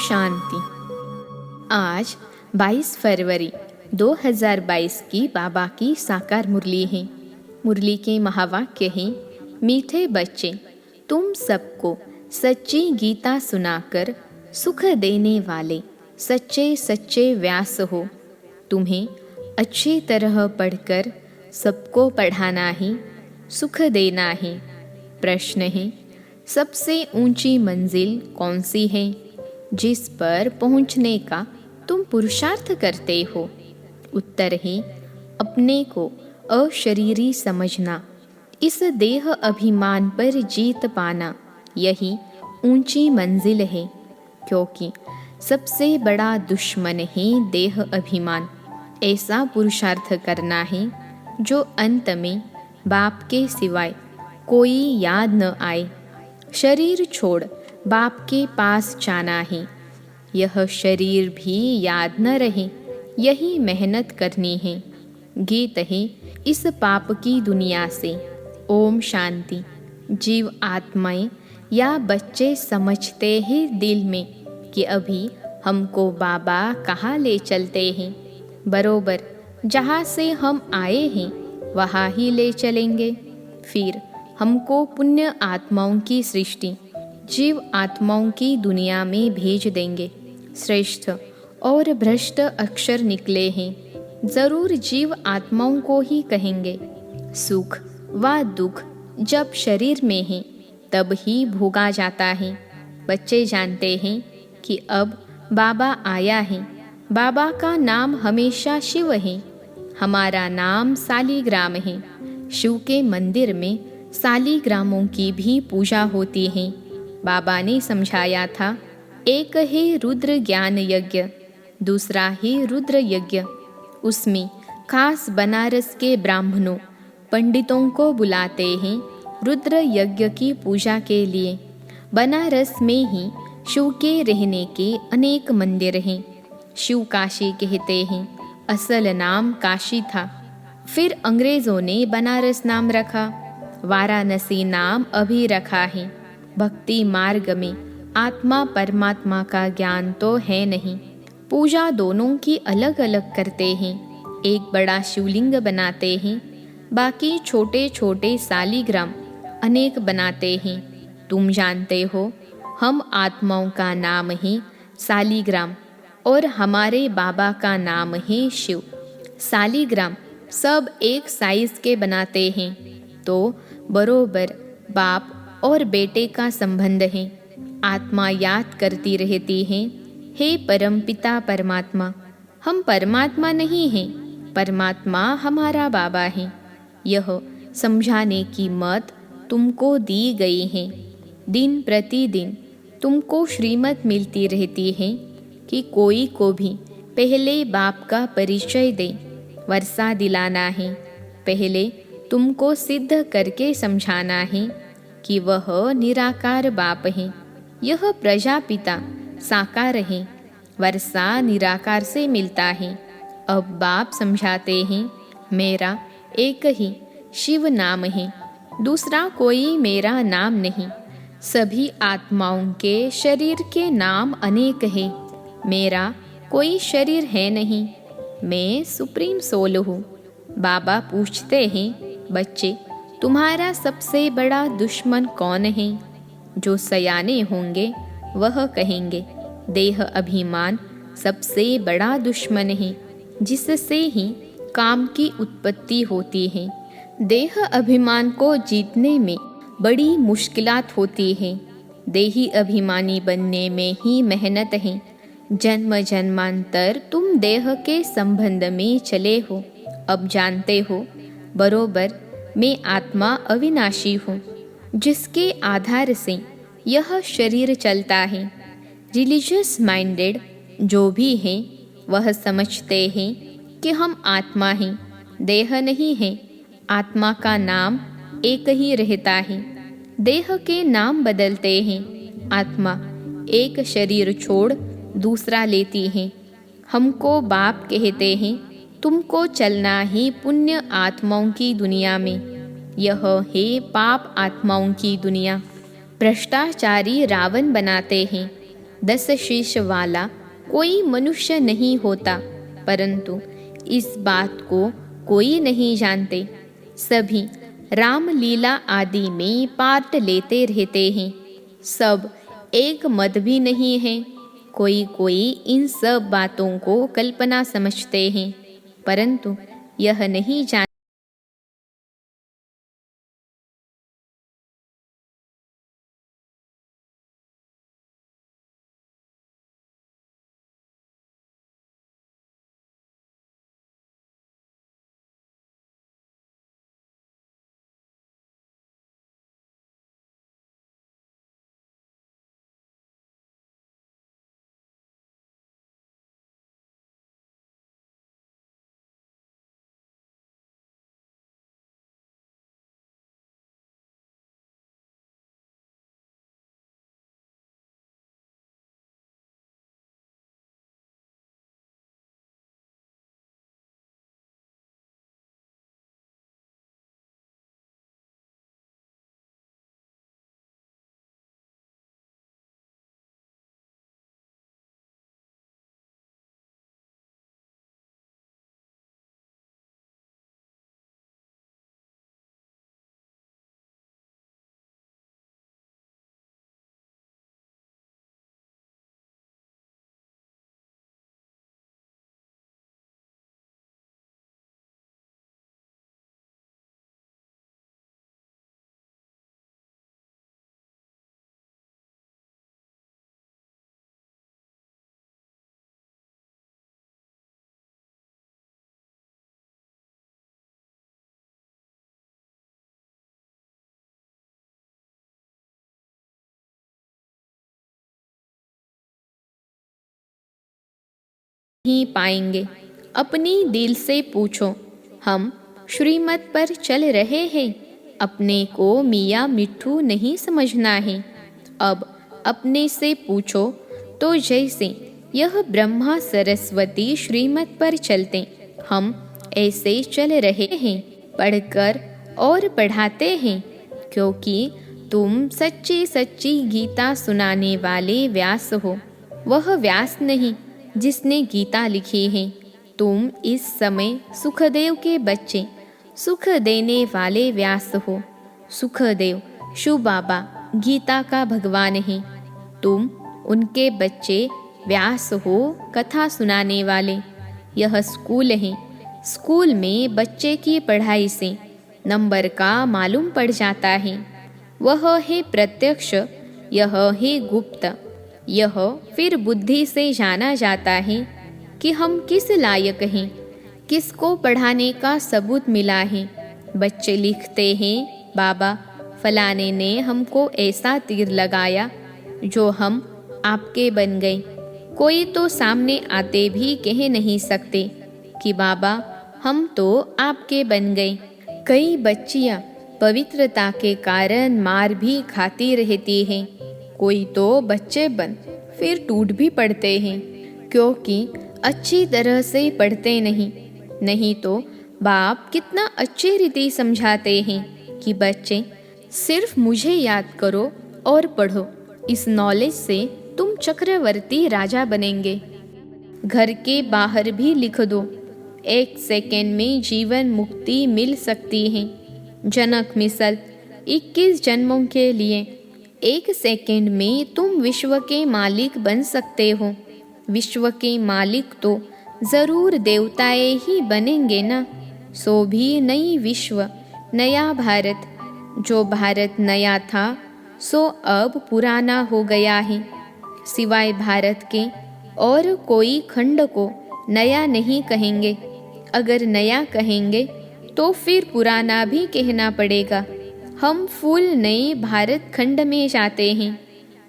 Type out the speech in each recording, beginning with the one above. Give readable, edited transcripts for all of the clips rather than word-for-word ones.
शांति। आज 22 फरवरी 2022 की बाबा की साकार मुरली है। मुरली के महावाक्य हैं, मीठे बच्चे, तुम सबको सच्ची गीता सुनाकर सुख देने वाले सच्चे सच्चे व्यास हो। तुम्हें अच्छी तरह पढ़कर सबको पढ़ाना ही सुख देना है। प्रश्न है, सबसे ऊंची मंजिल कौन सी है जिस पर पहुंचने का तुम पुरुषार्थ करते हो? उत्तर है, अपने को अशरीरी समझना, इस देह अभिमान पर जीत पाना, यही ऊंची मंजिल है। क्योंकि सबसे बड़ा दुश्मन है देह अभिमान। ऐसा पुरुषार्थ करना है जो अंत में बाप के सिवाय कोई याद न आए। शरीर छोड़ बाप के पास जाना है। यह शरीर भी याद न रहे, यही मेहनत करनी है। गीत है इस पाप की दुनिया से। ओम शांति। जीव आत्माएं या बच्चे समझते हैं दिल में कि अभी हमको बाबा कहाँ ले चलते हैं। बरोबर जहाँ से हम आए हैं वहाँ ही ले चलेंगे। फिर हमको पुण्य आत्माओं की सृष्टि, जीव आत्माओं की दुनिया में भेज देंगे। श्रेष्ठ और भ्रष्ट अक्षर निकले हैं, जरूर जीव आत्माओं को ही कहेंगे। सुख व दुख जब शरीर में है तब ही भोगा जाता है। बच्चे जानते हैं कि अब बाबा आया है। बाबा का नाम हमेशा शिव है। हमारा नाम सालीग्राम है। शिव के मंदिर में सालीग्रामों की भी पूजा होती है। बाबा ने समझाया था, एक है रुद्र ज्ञान यज्ञ, दूसरा है रुद्र यज्ञ। उसमें खास बनारस के ब्राह्मणों पंडितों को बुलाते हैं रुद्र यज्ञ की पूजा के लिए। बनारस में ही शिव के रहने के अनेक मंदिर हैं। शिव काशी कहते हैं, असल नाम काशी था। फिर अंग्रेजों ने बनारस नाम रखा। वाराणसी नाम अभी रखा है। भक्ति मार्ग में आत्मा परमात्मा का ज्ञान तो है नहीं। पूजा दोनों की अलग अलग करते हैं। एक बड़ा शिवलिंग बनाते हैं, बाकी छोटे छोटे सालीग्राम अनेक बनाते हैं। तुम जानते हो, हम आत्माओं का नाम है सालीग्राम और हमारे बाबा का नाम है शिव। सालीग्राम सब एक साइज के बनाते हैं, तो बरोबर बाप और बेटे का संबंध है। आत्मा याद करती रहती है, हे परमपिता परमात्मा। हम परमात्मा नहीं हैं, परमात्मा हमारा बाबा है। यह समझाने की मत तुमको दी गई है। दिन प्रतिदिन तुमको श्रीमत मिलती रहती है कि कोई को भी पहले बाप का परिचय दे, वर्षा दिलाना है। पहले तुमको सिद्ध करके समझाना है कि वह निराकार बाप है। यह प्रजापिता साकार है। वर्षा निराकार से मिलता है। अब बाप समझाते हैं, मेरा एक ही शिव नाम है, दूसरा कोई मेरा नाम नहीं। सभी आत्माओं के शरीर के नाम अनेक है। मेरा कोई शरीर है नहीं। मैं सुप्रीम सोल हूँ। बाबा पूछते हैं, बच्चे, तुम्हारा सबसे बड़ा दुश्मन कौन है? जो सयाने होंगे वह कहेंगे, देह अभिमान सबसे बड़ा दुश्मन है, जिससे ही काम की उत्पत्ति होती है। देह अभिमान को जीतने में बड़ी मुश्किलात होती है। देही अभिमानी बनने में ही मेहनत है। जन्म जन्मांतर तुम देह के संबंध में चले हो। अब जानते हो, बरोबर मैं आत्मा अविनाशी हूँ, जिसके आधार से यह शरीर चलता है। रिलीजियस माइंडेड जो भी हैं वह समझते हैं कि हम आत्मा हैं, देह नहीं है। आत्मा का नाम एक ही रहता है। देह के नाम बदलते हैं। आत्मा एक शरीर छोड़ दूसरा लेती है। हमको बाप कहते हैं, तुमको चलना ही पुण्य आत्माओं की दुनिया में। यह है पाप आत्माओं की दुनिया। भ्रष्टाचारी रावण बनाते हैं, 10 शीश वाला कोई मनुष्य नहीं होता, परंतु इस बात को कोई नहीं जानते। सभी रामलीला आदि में पार्ट लेते रहते हैं। सब एक मत भी नहीं है। कोई कोई इन सब बातों को कल्पना समझते हैं, परंतु यह नहीं जान ही पाएंगे। अपनी दिल से पूछो, हम श्रीमत पर चल रहे हैं। अपने को मियाँ मिट्ठू नहीं समझना है। अब अपने से पूछो तो जैसे यह ब्रह्मा सरस्वती श्रीमत पर चलते, हम ऐसे चल रहे हैं, पढ़कर और पढ़ाते हैं, क्योंकि तुम सच्ची सच्ची गीता सुनाने वाले व्यास हो। वह व्यास नहीं जिसने गीता लिखी है। तुम इस समय सुखदेव के बच्चे, सुख देने वाले व्यास हो। सुखदेव शिव बाबा गीता का भगवान है। तुम उनके बच्चे व्यास हो, कथा सुनाने वाले। यह स्कूल है। स्कूल में बच्चे की पढ़ाई से नंबर का मालूम पड़ जाता है। वह है प्रत्यक्ष, यह है गुप्त। यह फिर बुद्धि से जाना जाता है कि हम किस लायक हैं, किसको पढ़ाने का सबूत मिला है। बच्चे लिखते हैं, बाबा फलाने ने हमको ऐसा तीर लगाया जो हम आपके बन गए। कोई तो सामने आते भी कह नहीं सकते कि बाबा हम तो आपके बन गए। कई बच्चियां पवित्रता के कारण मार भी खाती रहती हैं। कोई तो बच्चे बन फिर टूट भी पड़ते हैं, क्योंकि अच्छी तरह से पढ़ते नहीं तो बाप कितना अच्छी रीति समझाते हैं कि बच्चे सिर्फ मुझे याद करो और पढ़ो। इस नॉलेज से तुम चक्रवर्ती राजा बनेंगे। घर के बाहर भी लिख दो, 1 सेकेंड में जीवन मुक्ति मिल सकती है। जनक मिसल 21 जन्मों के लिए 1 सेकेंड में तुम विश्व के मालिक बन सकते हो। विश्व के मालिक तो जरूर देवताएं ही बनेंगे ना। सो भी नई विश्व, नया भारत। जो भारत नया था सो अब पुराना हो गया है। सिवाय भारत के और कोई खंड को नया नहीं कहेंगे। अगर नया कहेंगे तो फिर पुराना भी कहना पड़ेगा। हम फूल नए भारत खंड में जाते हैं।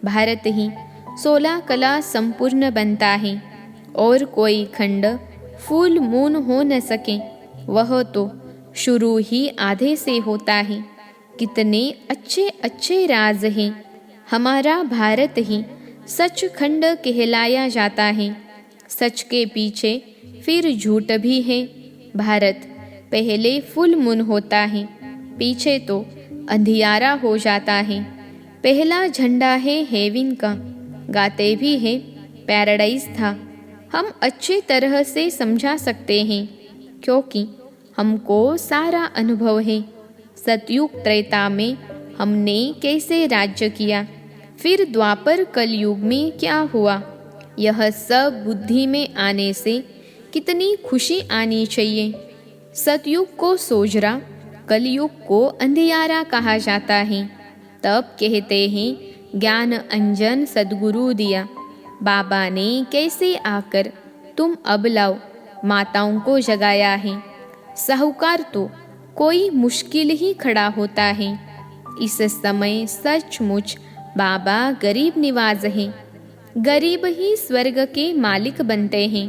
भारत ही 16 कला संपूर्ण बनता है, और कोई खंड फूल मून हो न सके। वह तो शुरू ही आधे से होता है। कितने अच्छे अच्छे राज हैं। हमारा भारत ही सच खंड कहलाया जाता है। सच के पीछे फिर झूठ भी है। भारत पहले फुल मून होता है, पीछे तो अंधियारा हो जाता है। पहला झंडा है हेविन का, गाते भी हैं पैराडाइज था। हम अच्छी तरह से समझा सकते हैं क्योंकि हमको सारा अनुभव है। सतयुग त्रेता में हमने कैसे राज्य किया, फिर द्वापर कलयुग में क्या हुआ, यह सब बुद्धि में आने से कितनी खुशी आनी चाहिए। सतयुग को सोजरा, कलयुग को अंधियारा कहा जाता है। तब कहते हैं ज्ञान अंजन सद्गुरु दिया। बाबा ने कैसे आकर तुम अब लाओ माताओं को जगाया है। साहूकार तो कोई मुश्किल ही खड़ा होता है। इस समय सचमुच बाबा गरीब निवाज हैं। गरीब ही स्वर्ग के मालिक बनते हैं,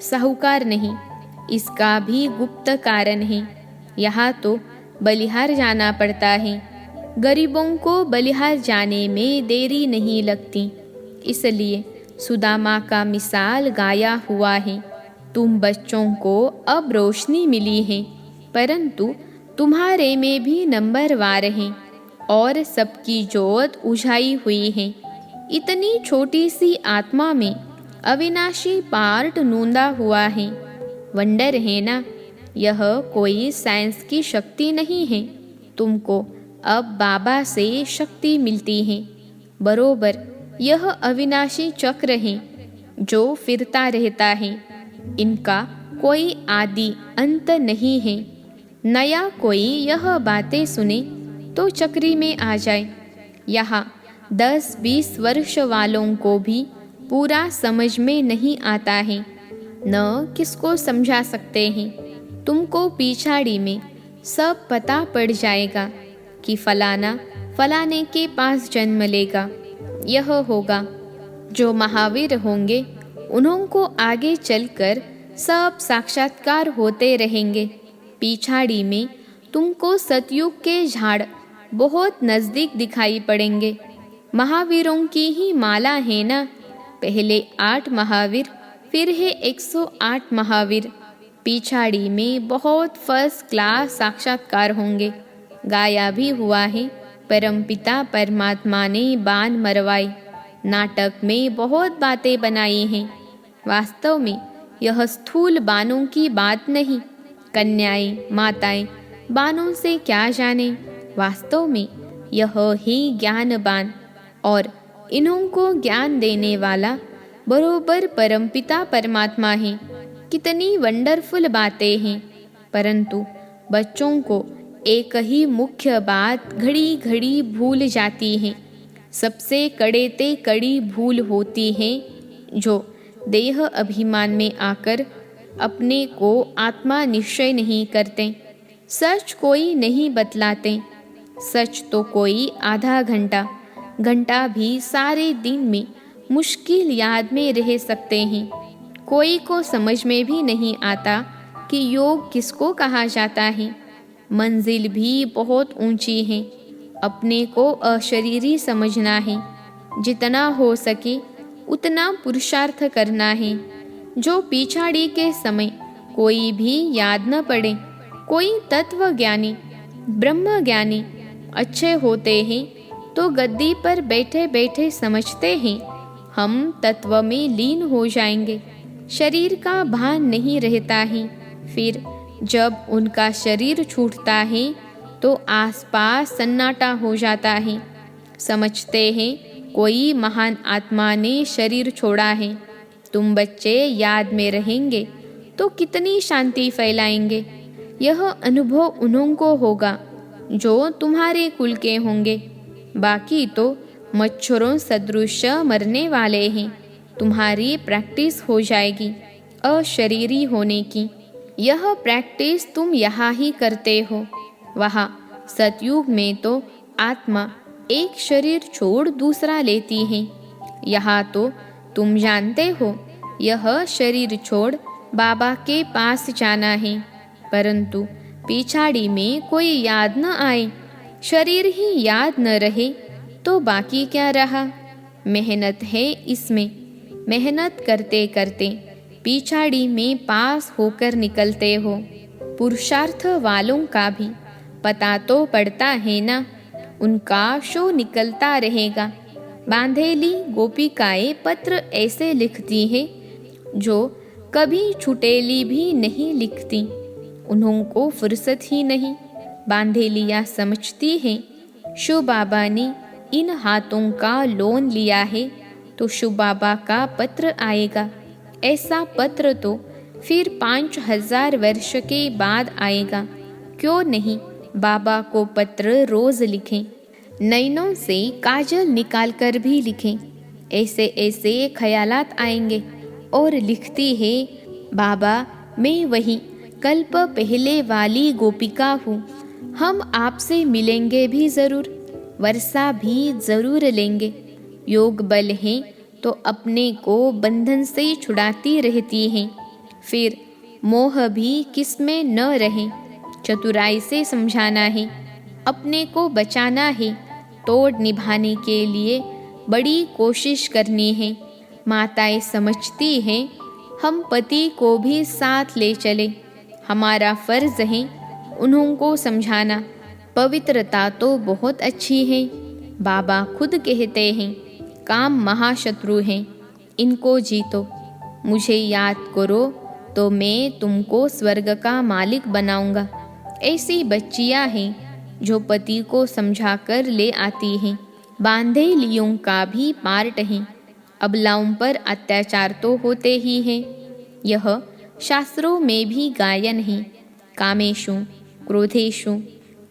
साहूकार नहीं। इसका भी गुप्त कारण है। यहाँ तो बलिहार जाना पड़ता है। गरीबों को बलिहार जाने में देरी नहीं लगती, इसलिए सुदामा का मिसाल गाया हुआ है। तुम बच्चों को अब रोशनी मिली है, परंतु तुम्हारे में भी नंबरवार हैं और सबकी जोत उझाई हुई है। इतनी छोटी सी आत्मा में अविनाशी पार्ट नूंदा हुआ है। वंडर है ना, यह कोई साइंस की शक्ति नहीं है। तुमको अब बाबा से शक्ति मिलती है। बरोबर यह अविनाशी चक्र है जो फिरता रहता है। इनका कोई आदि अंत नहीं है। नया कोई यह बातें सुने तो चक्री में आ जाए। यहाँ 10-20 वर्ष वालों को भी पूरा समझ में नहीं आता है, न किसको समझा सकते हैं। तुमको पिछाड़ी में सब पता पड़ जाएगा कि फलाना फलाने के पास जन्म लेगा, यह होगा। जो महावीर होंगे उन्हों को आगे चलकर सब साक्षात्कार होते रहेंगे। पिछाड़ी में तुमको सतयुग के झाड़ बहुत नज़दीक दिखाई पड़ेंगे। महावीरों की ही माला है ना, पहले 8 महावीर, फिर है 108 महावीर। पिछाड़ी में बहुत फर्स्ट क्लास साक्षात्कार होंगे। गाया भी हुआ है, परमपिता परमात्मा ने बाण मरवाए। नाटक में बहुत बातें बनाई हैं। वास्तव में यह स्थूल बाणों की बात नहीं। कन्याएं माताएं बाणों से क्या जाने। वास्तव में यह ही ज्ञान बाण, और इन्हों को ज्ञान देने वाला बरोबर परमपिता परमात्मा है। कितनी वंडरफुल बातें हैं, परंतु बच्चों को एक ही मुख्य बात घड़ी घड़ी भूल जाती है। सबसे कड़ेते कड़ी भूल होती है जो देह अभिमान में आकर अपने को आत्मा निश्चय नहीं करते। सच कोई नहीं बतलाते। सच तो कोई आधा घंटा भी सारे दिन में मुश्किल याद में रह सकते हैं। कोई को समझ में भी नहीं आता कि योग किसको कहा जाता है। मंजिल भी बहुत ऊंची है। अपने को अशरीरी समझना है। जितना हो सके उतना पुरुषार्थ करना है। जो पिछाड़ी के समय कोई भी याद न पड़े। कोई तत्वज्ञानी ब्रह्मज्ञानी अच्छे होते हैं तो गद्दी पर बैठे बैठे समझते हैं हम तत्व में लीन हो जाएंगे। शरीर का भान नहीं रहता है। फिर जब उनका शरीर छूटता है तो आसपास सन्नाटा हो जाता है। समझते हैं कोई महान आत्मा ने शरीर छोड़ा है। तुम बच्चे याद में रहेंगे तो कितनी शांति फैलाएंगे। यह अनुभव उन्हों को होगा जो तुम्हारे कुल के होंगे। बाकी तो मच्छरों सदृश मरने वाले हैं। तुम्हारी प्रैक्टिस हो जाएगी अशरीरी होने की। यह प्रैक्टिस तुम यहाँ ही करते हो। वहाँ सतयुग में तो आत्मा एक शरीर छोड़ दूसरा लेती है। यहाँ तो तुम जानते हो यह शरीर छोड़ बाबा के पास जाना है, परंतु पिछाड़ी में कोई याद न आए, शरीर ही याद न रहे तो बाकी क्या रहा। मेहनत है इसमें। मेहनत करते करते पिछाड़ी में पास होकर निकलते हो। पुरुषार्थ वालों का भी पता तो पड़ता है ना, उनका शो निकलता रहेगा। बांधेली गोपिकाएं पत्र ऐसे लिखती हैं जो कभी छुटेली भी नहीं लिखती। उन्हों को फुर्सत ही नहीं। बांधेलियाँ समझती हैं शिव बाबा ने इन हाथों का लोन लिया है तो शिव बाबा का पत्र आएगा। ऐसा पत्र तो फिर 5000 वर्ष के बाद आएगा। क्यों नहीं बाबा को पत्र रोज लिखें, नैनों से काजल निकालकर भी लिखें। ऐसे ऐसे ख्यालात आएंगे और लिखती है, बाबा मैं वही कल्प पहले वाली गोपिका हूँ। हम आपसे मिलेंगे भी ज़रूर, वर्षा भी ज़रूर लेंगे। योग बल है तो अपने को बंधन से छुड़ाती रहती हैं। फिर मोह भी किसमें न रहे। चतुराई से समझाना है, अपने को बचाना है, तोड़ निभाने के लिए बड़ी कोशिश करनी है। माताएं समझती हैं हम पति को भी साथ ले चले, हमारा फर्ज है उन्हों को समझाना। पवित्रता तो बहुत अच्छी है, बाबा खुद कहते हैं काम महाशत्रु हैं, इनको जीतो। मुझे याद करो तो मैं तुमको स्वर्ग का मालिक बनाऊंगा। ऐसी बच्चियां हैं जो पति को समझा कर ले आती हैं। बांधेलियों का भी पार्ट है। अबलाओं पर अत्याचार तो होते ही हैं, यह शास्त्रों में भी गायन है। कामेशु क्रोधेशु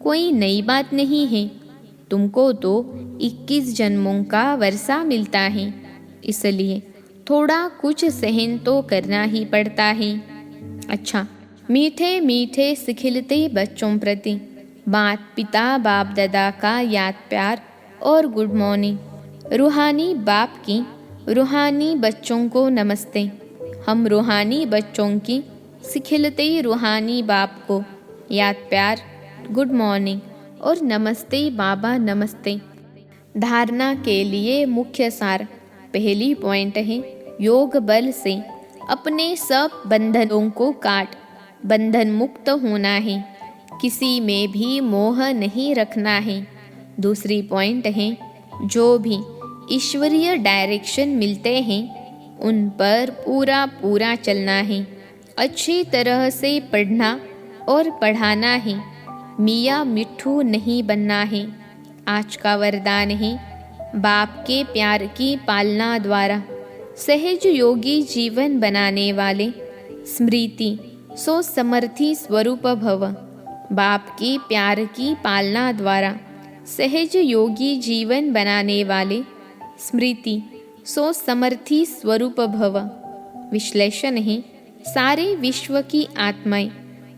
कोई नई बात नहीं है। तुमको तो 21 जन्मों का वर्षा मिलता है, इसलिए थोड़ा कुछ सहन तो करना ही पड़ता है। अच्छा, मीठे मीठे सिखिलते बच्चों प्रति माता पिता बाप दादा का याद प्यार और गुड मॉर्निंग। रूहानी बाप की रूहानी बच्चों को नमस्ते। हम रूहानी बच्चों की सिखिलते रूहानी बाप को याद प्यार, गुड मॉर्निंग और नमस्ते बाबा नमस्ते। धारणा के लिए मुख्य सार। पहली पॉइंट है योग बल से अपने सब बंधनों को काट बंधन मुक्त होना है, किसी में भी मोह नहीं रखना है। दूसरी पॉइंट है जो भी ईश्वरीय डायरेक्शन मिलते हैं उन पर पूरा पूरा चलना है, अच्छी तरह से पढ़ना और पढ़ाना है, मियाँ मिट्ठू नहीं बनना है। आज का वरदान है बाप के प्यार की पालना द्वारा सहज योगी जीवन बनाने वाले स्मृति सो समर्थी स्वरूप भव। बाप के प्यार की पालना द्वारा सहज योगी जीवन बनाने वाले स्मृति सो समर्थी स्वरूप भव। विश्लेषण है सारे विश्व की आत्माएं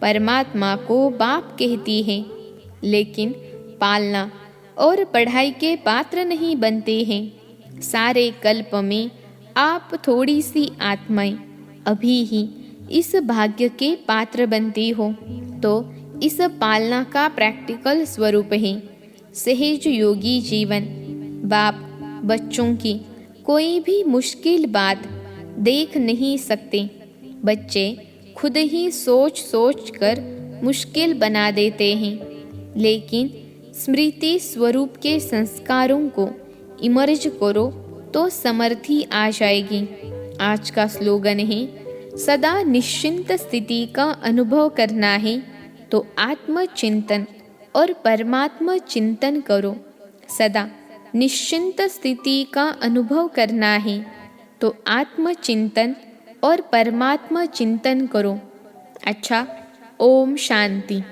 परमात्मा को बाप कहती हैं, लेकिन पालना और पढ़ाई के पात्र नहीं बनते हैं। सारे कल्प में आप थोड़ी सी आत्माएं अभी ही इस भाग्य के पात्र बनती हो, तो इस पालना का प्रैक्टिकल स्वरूप है सहज योगी जीवन। बाप बच्चों की कोई भी मुश्किल बात देख नहीं सकते। बच्चे खुद ही सोच सोच कर मुश्किल बना देते हैं, लेकिन स्मृति स्वरूप के संस्कारों को इमर्ज करो तो समर्थी आ जाएगी। आज का स्लोगन है सदा निश्चिंत स्थिति का अनुभव करना है तो आत्मचिंतन और परमात्मा चिंतन करो। सदा निश्चिंत स्थिति का अनुभव करना है तो आत्मचिंतन और परमात्मा चिंतन करो। अच्छा, ओम शांति।